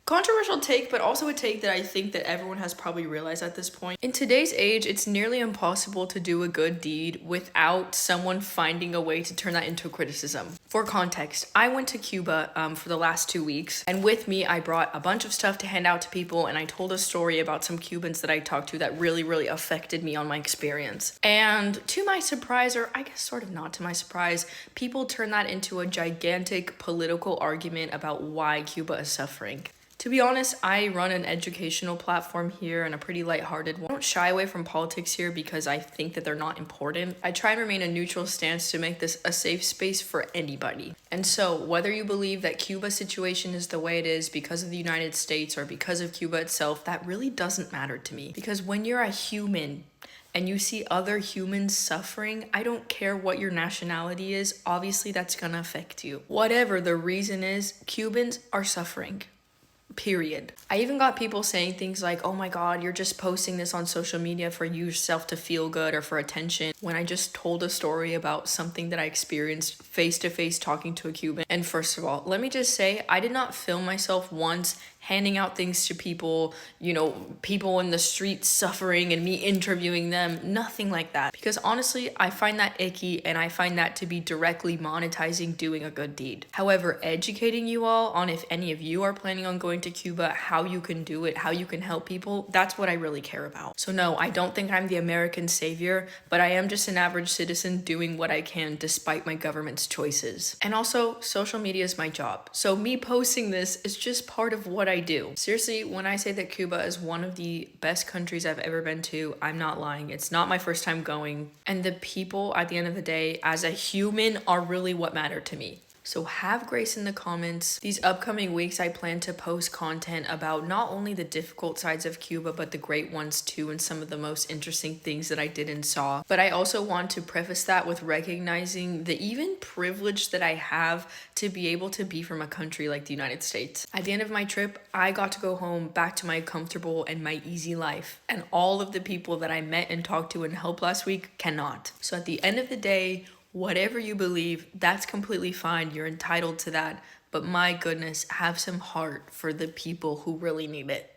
Controversial take, but also a take that I think that everyone has probably realized at this point. In today's age, it's nearly impossible to do a good deed without someone finding a way to turn that into criticism. For context, I went to Cuba for the last 2 weeks, and with me, I brought a bunch of stuff to hand out to people, and I told a story about some Cubans that I talked to that really affected me on my experience. And to my surprise, or I guess sort of not to my surprise, people turned that into a gigantic political argument about why Cuba is suffering. To be honest, I run an educational platform here and a pretty lighthearted one. I don't shy away from politics here because I think that they're not important. I try and remain a neutral stance to make this a safe space for anybody. And so, whether you believe that Cuba's situation is the way it is because of the United States or because of Cuba itself, that really doesn't matter to me. Because when you're a human, and you see other humans suffering, I don't care what your nationality is, obviously that's gonna affect you. Whatever the reason is, Cubans are suffering. Period. I even got people saying things like, oh my god, you're just posting this on social media for yourself to feel good or for attention, when I just told a story about something that I experienced face to face talking to a Cuban. And first of all, let me just say, I did not film myself once handing out things to people, people in the streets suffering and me interviewing them, nothing like that. Because honestly, I find that icky and I find that to be directly monetizing doing a good deed. However, educating you all on if any of you are planning on going to Cuba, how you can do it, how you can help people, that's what I really care about. So no, I don't think I'm the American savior, but I am just an average citizen doing what I can despite my government's choices. And also, social media is my job. So me posting this is just part of what I do. Seriously, when I say that Cuba is one of the best countries I've ever been to, I'm not lying. It's not my first time going. And the people at the end of the day, as a human, are really what matter to me. So have grace in the comments. These upcoming weeks, I plan to post content about not only the difficult sides of Cuba, but the great ones too, and some of the most interesting things that I did and saw. But I also want to preface that with recognizing the even privilege that I have to be able to be from a country like the United States. At the end of my trip, I got to go home back to my comfortable and my easy life. And all of the people that I met and talked to and helped last week cannot. So at the end of the day, whatever you believe, that's completely fine. You're entitled to that. But my goodness, have some heart for the people who really need it.